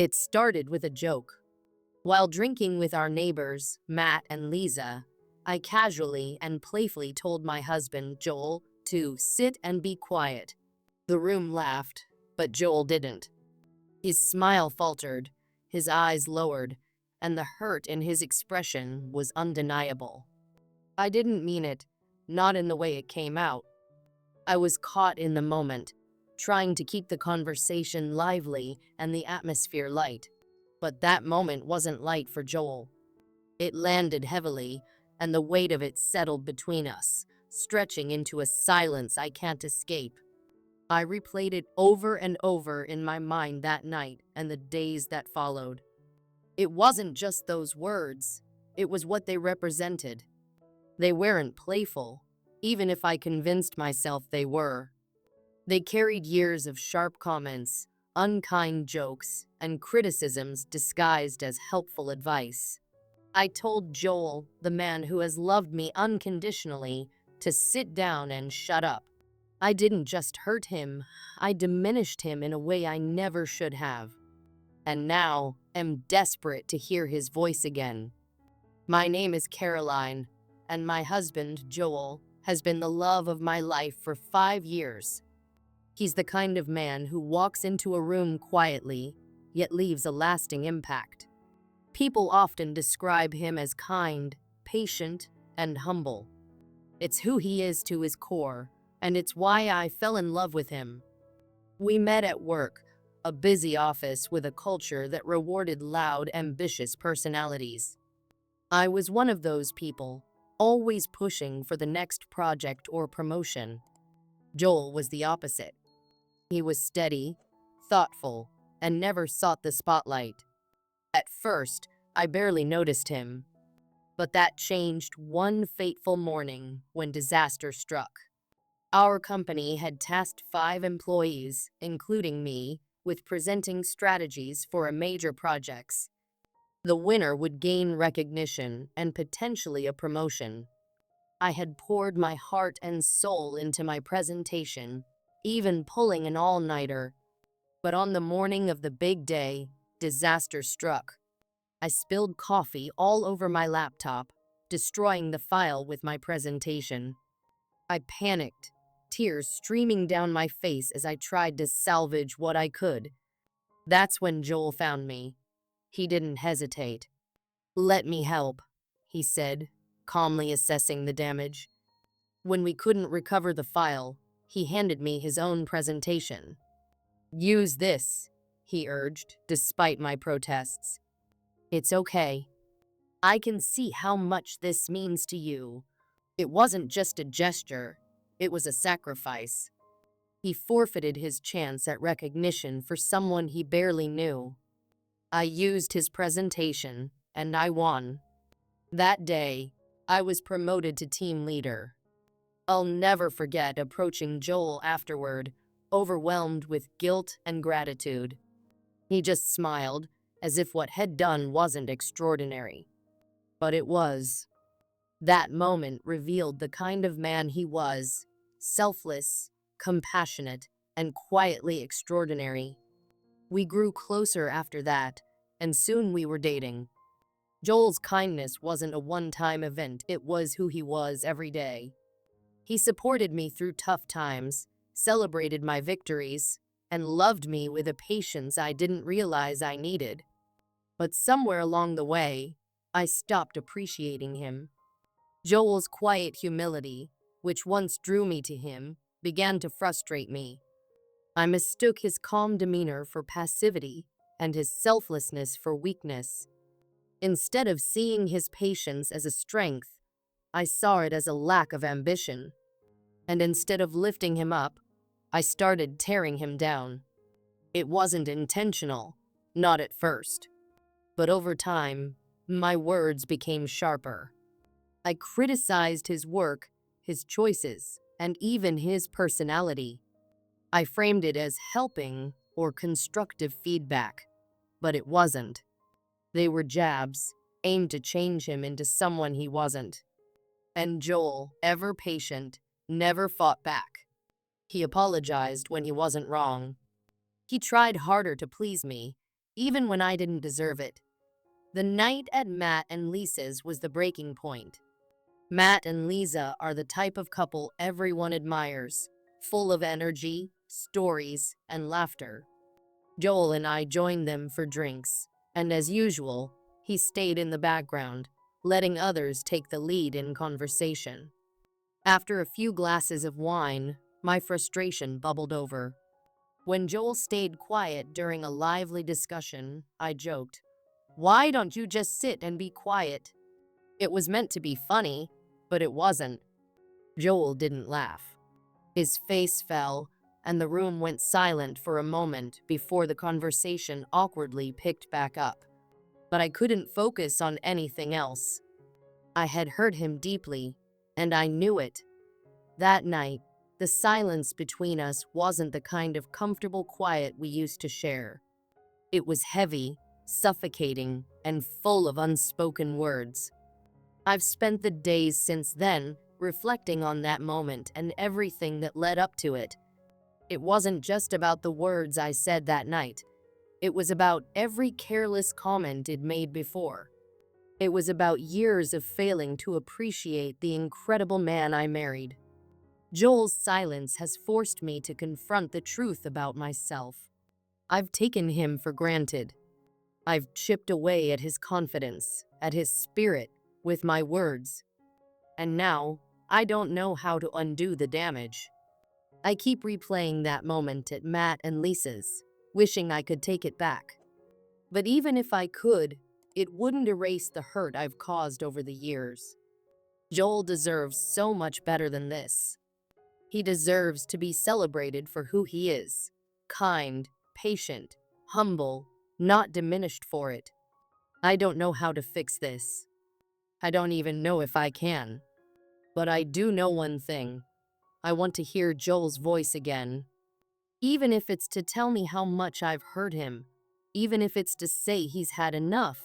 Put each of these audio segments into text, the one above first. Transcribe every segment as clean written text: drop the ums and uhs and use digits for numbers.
It started with a joke. While drinking with our neighbors, Matt and Lisa, I casually and playfully told my husband, Joel, to sit and be quiet. The room laughed, but Joel didn't. His smile faltered, his eyes lowered, and the hurt in his expression was undeniable. I didn't mean it, not in the way it came out. I was caught in the moment, trying to keep the conversation lively and the atmosphere light. But that moment wasn't light for Joel. It landed heavily, and the weight of it settled between us, stretching into a silence I can't escape. I replayed it over and over in my mind that night and the days that followed. It wasn't just those words, it was what they represented. They weren't playful, even if I convinced myself they were. They carried years of sharp comments, unkind jokes, and criticisms disguised as helpful advice. I told Joel, the man who has loved me unconditionally, to sit down and shut up. I didn't just hurt him, I diminished him in a way I never should have. And now, am desperate to hear his voice again. My name is Caroline, and my husband, Joel, has been the love of my life for 5 years. He's the kind of man who walks into a room quietly, yet leaves a lasting impact. People often describe him as kind, patient, and humble. It's who he is to his core, and it's why I fell in love with him. We met at work, a busy office with a culture that rewarded loud, ambitious personalities. I was one of those people, always pushing for the next project or promotion. Joel was the opposite. He was steady, thoughtful, and never sought the spotlight. At first, I barely noticed him. But that changed one fateful morning when disaster struck. Our company had tasked 5 employees, including me, with presenting strategies for a major projects. The winner would gain recognition and potentially a promotion. I had poured my heart and soul into my presentation, even pulling an all-nighter. But on the morning of the big day, disaster struck. I spilled coffee all over my laptop, destroying the file with my presentation. I panicked, tears streaming down my face as I tried to salvage what I could. That's when Joel found me. He didn't hesitate. "Let me help," he said, calmly assessing the damage. When we couldn't recover the file, he handed me his own presentation. "Use this," he urged, despite my protests. "It's okay. I can see how much this means to you." It wasn't just a gesture, it was a sacrifice. He forfeited his chance at recognition for someone he barely knew. I used his presentation, and I won. That day, I was promoted to team leader. I'll never forget approaching Joel afterward, overwhelmed with guilt and gratitude. He just smiled, as if what had done wasn't extraordinary. But it was. That moment revealed the kind of man he was: selfless, compassionate, and quietly extraordinary. We grew closer after that, and soon we were dating. Joel's kindness wasn't a one-time event, it was who he was every day. He supported me through tough times, celebrated my victories, and loved me with a patience I didn't realize I needed. But somewhere along the way, I stopped appreciating him. Joel's quiet humility, which once drew me to him, began to frustrate me. I mistook his calm demeanor for passivity and his selflessness for weakness. Instead of seeing his patience as a strength, I saw it as a lack of ambition. And instead of lifting him up, I started tearing him down. It wasn't intentional, not at first. But over time, my words became sharper. I criticized his work, his choices, and even his personality. I framed it as helping or constructive feedback, but it wasn't. They were jabs, aimed to change him into someone he wasn't. And Joel, ever patient, never fought back. He apologized when he wasn't wrong. He tried harder to please me, even when I didn't deserve it. The night at Matt and Lisa's was the breaking point. Matt and Lisa are the type of couple everyone admires, full of energy, stories, and laughter. Joel and I joined them for drinks, and as usual, he stayed in the background, letting others take the lead in conversation. After a few glasses of wine, my frustration bubbled over. When Joel stayed quiet during a lively discussion, I joked, "Why don't you just sit and be quiet?" It was meant to be funny, but it wasn't. Joel didn't laugh. His face fell, and the room went silent for a moment before the conversation awkwardly picked back up. But I couldn't focus on anything else. I had hurt him deeply, and I knew it. That night, the silence between us wasn't the kind of comfortable quiet we used to share. It was heavy, suffocating, and full of unspoken words. I've spent the days since then reflecting on that moment and everything that led up to it. It wasn't just about the words I said that night. It was about every careless comment I'd made before. It was about years of failing to appreciate the incredible man I married. Joel's silence has forced me to confront the truth about myself. I've taken him for granted. I've chipped away at his confidence, at his spirit, with my words. And now, I don't know how to undo the damage. I keep replaying that moment at Matt and Lisa's, wishing I could take it back. But even if I could, it wouldn't erase the hurt I've caused over the years. Joel deserves so much better than this. He deserves to be celebrated for who he is. Kind, patient, humble, not diminished for it. I don't know how to fix this. I don't even know if I can. But I do know one thing. I want to hear Joel's voice again. Even if it's to tell me how much I've hurt him. Even if it's to say he's had enough.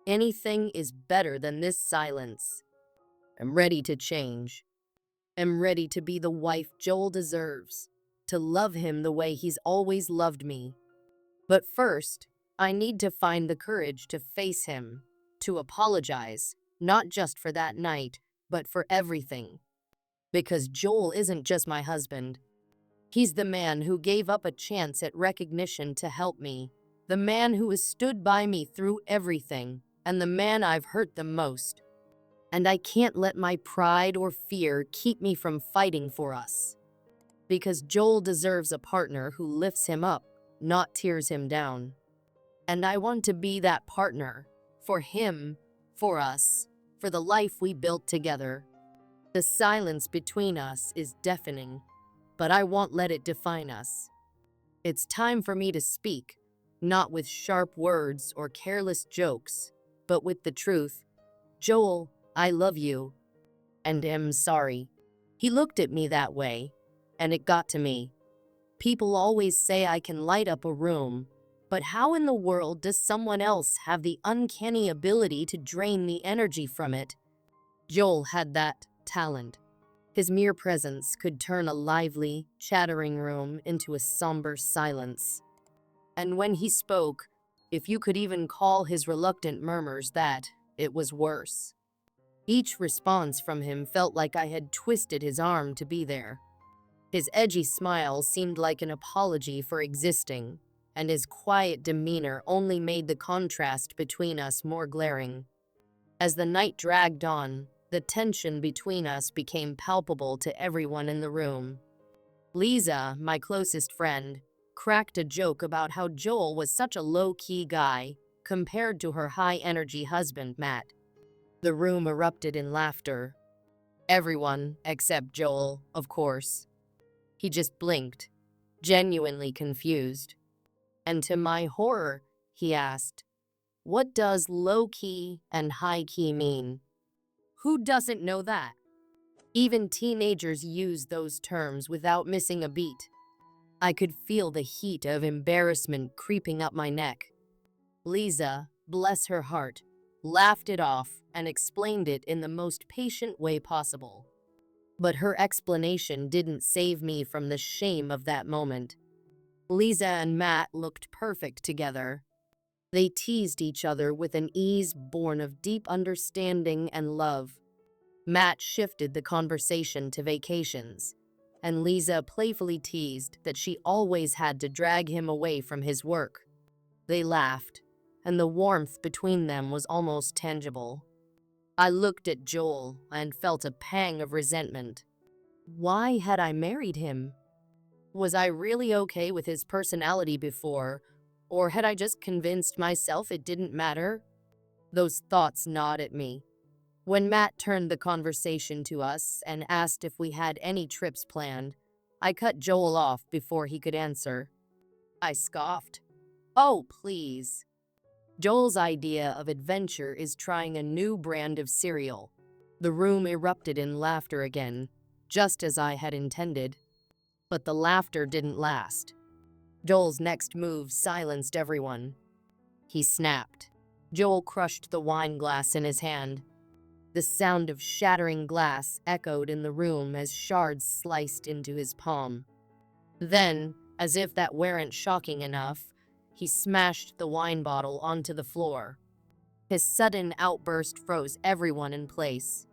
Anything is better than this silence. I'm ready to change. I'm ready to be the wife Joel deserves. To love him the way he's always loved me. But first, I need to find the courage to face him. To apologize. Not just for that night, but for everything. Because Joel isn't just my husband. He's the man who gave up a chance at recognition to help me. The man who has stood by me through everything. And the man I've hurt the most. And I can't let my pride or fear keep me from fighting for us. Because Joel deserves a partner who lifts him up, not tears him down. And I want to be that partner. For him, for us, for the life we built together. The silence between us is deafening, but I won't let it define us. It's time for me to speak, not with sharp words or careless jokes, but with the truth. Joel, I love you, and am sorry. He looked at me that way, and it got to me. People always say I can light up a room, but how in the world does someone else have the uncanny ability to drain the energy from it? Joel had that talent. His mere presence could turn a lively, chattering room into a somber silence. And when he spoke, if you could even call his reluctant murmurs that, it was worse. Each response from him felt like I had twisted his arm to be there. His edgy smile seemed like an apology for existing, and his quiet demeanor only made the contrast between us more glaring. As the night dragged on, the tension between us became palpable to everyone in the room. Lisa, my closest friend, cracked a joke about how Joel was such a low-key guy compared to her high-energy husband, Matt. The room erupted in laughter. Everyone, except Joel, of course. He just blinked, genuinely confused. And to my horror, he asked, "What does low-key and high-key mean?" Who doesn't know that? Even teenagers use those terms without missing a beat. I could feel the heat of embarrassment creeping up my neck. Lisa, bless her heart, laughed it off and explained it in the most patient way possible. But her explanation didn't save me from the shame of that moment. Lisa and Matt looked perfect together. They teased each other with an ease born of deep understanding and love. Matt shifted the conversation to vacations, and Lisa playfully teased that she always had to drag him away from his work. They laughed, and the warmth between them was almost tangible. I looked at Joel and felt a pang of resentment. Why had I married him? Was I really okay with his personality before, or had I just convinced myself it didn't matter? Those thoughts gnawed at me. When Matt turned the conversation to us and asked if we had any trips planned, I cut Joel off before he could answer. I scoffed. Oh, please. Joel's idea of adventure is trying a new brand of cereal. The room erupted in laughter again, just as I had intended. But the laughter didn't last. Joel's next move silenced everyone. He snapped. Joel crushed the wine glass in his hand. The sound of shattering glass echoed in the room as shards sliced into his palm. Then, as if that weren't shocking enough, he smashed the wine bottle onto the floor. His sudden outburst froze everyone in place.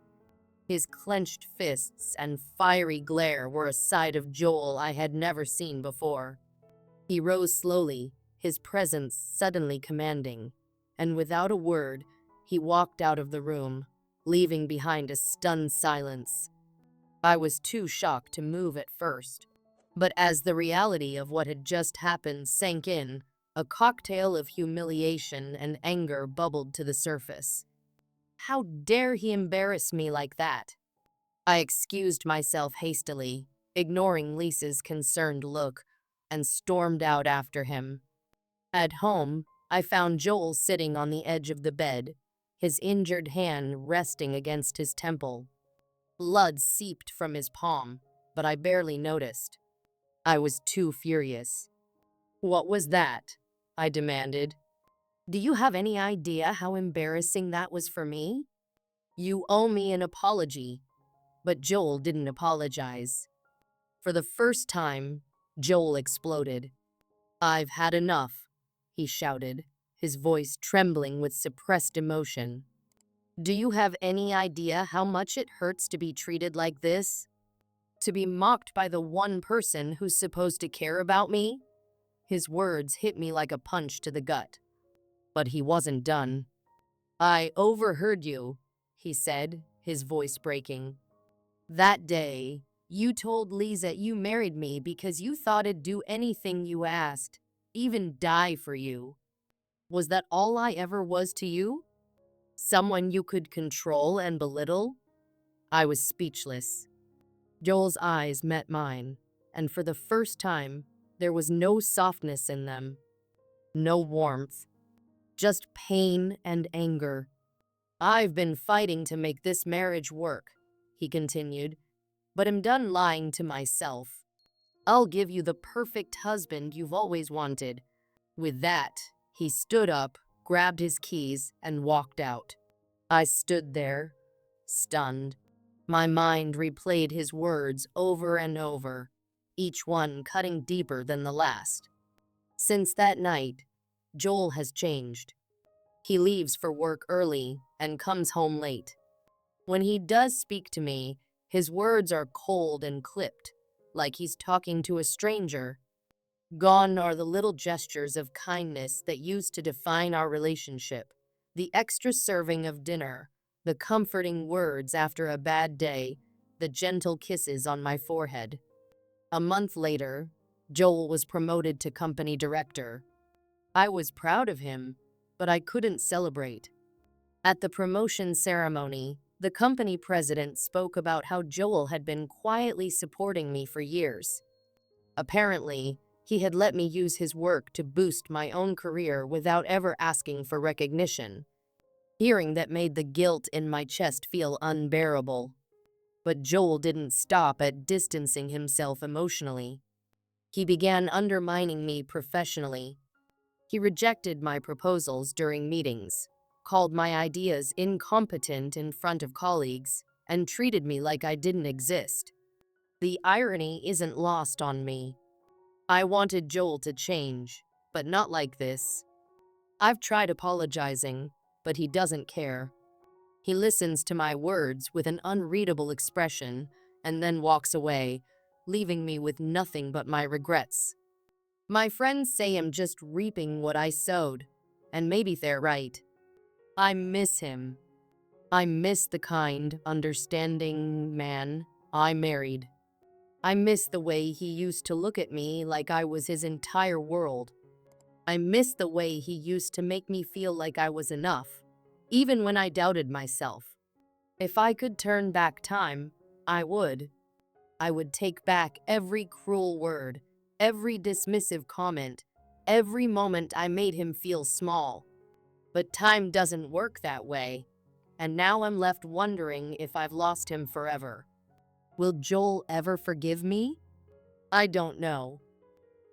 His clenched fists and fiery glare were a side of Joel I had never seen before. He rose slowly, his presence suddenly commanding, and without a word, he walked out of the room, leaving behind a stunned silence. I was too shocked to move at first, but as the reality of what had just happened sank in, a cocktail of humiliation and anger bubbled to the surface. How dare he embarrass me like that? I excused myself hastily, ignoring Lisa's concerned look, and stormed out after him. At home, I found Joel sitting on the edge of the bed, his injured hand resting against his temple. Blood seeped from his palm, but I barely noticed. I was too furious. What was that? I demanded. Do you have any idea how embarrassing that was for me? You owe me an apology. But Joel didn't apologize. For the first time, Joel exploded. I've had enough, he shouted, his voice trembling with suppressed emotion. Do you have any idea how much it hurts to be treated like this? To be mocked by the one person who's supposed to care about me? His words hit me like a punch to the gut. But he wasn't done. I overheard you, he said, his voice breaking. That day, you told Lisa you married me because you thought I'd do anything you asked, even die for you. Was that all I ever was to you? Someone you could control and belittle? I was speechless. Joel's eyes met mine, and for the first time, there was no softness in them, no warmth, just pain and anger. I've been fighting to make this marriage work, he continued, but I'm done lying to myself. I'll give you the perfect husband you've always wanted. With that, he stood up, grabbed his keys, and walked out. I stood there, stunned. My mind replayed his words over and over, each one cutting deeper than the last. Since that night, Joel has changed. He leaves for work early and comes home late. When he does speak to me, his words are cold and clipped, like he's talking to a stranger. Gone are the little gestures of kindness that used to define our relationship. The extra serving of dinner, the comforting words after a bad day, the gentle kisses on my forehead. A month later, Joel was promoted to company director. I was proud of him, but I couldn't celebrate. At the promotion ceremony, the company president spoke about how Joel had been quietly supporting me for years. Apparently, he had let me use his work to boost my own career without ever asking for recognition. Hearing that made the guilt in my chest feel unbearable. But Joel didn't stop at distancing himself emotionally. He began undermining me professionally. He rejected my proposals during meetings, called my ideas incompetent in front of colleagues, and treated me like I didn't exist. The irony isn't lost on me. I wanted Joel to change, but not like this. I've tried apologizing, but he doesn't care. He listens to my words with an unreadable expression and then walks away, leaving me with nothing but my regrets. My friends say I'm just reaping what I sowed, and maybe they're right. I miss him. I miss the kind, understanding man I married. I miss the way he used to look at me like I was his entire world. I miss the way he used to make me feel like I was enough, even when I doubted myself. If I could turn back time, I would. I would take back every cruel word, every dismissive comment, every moment I made him feel small. But time doesn't work that way, and now I'm left wondering if I've lost him forever. Will Joel ever forgive me? I don't know.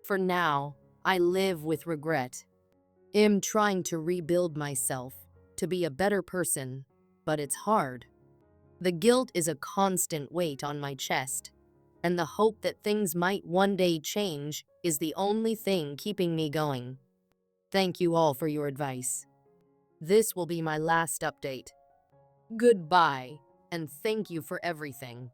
For now, I live with regret. I'm trying to rebuild myself, to be a better person, but it's hard. The guilt is a constant weight on my chest, and the hope that things might one day change is the only thing keeping me going. Thank you all for your advice. This will be my last update. Goodbye, and thank you for everything.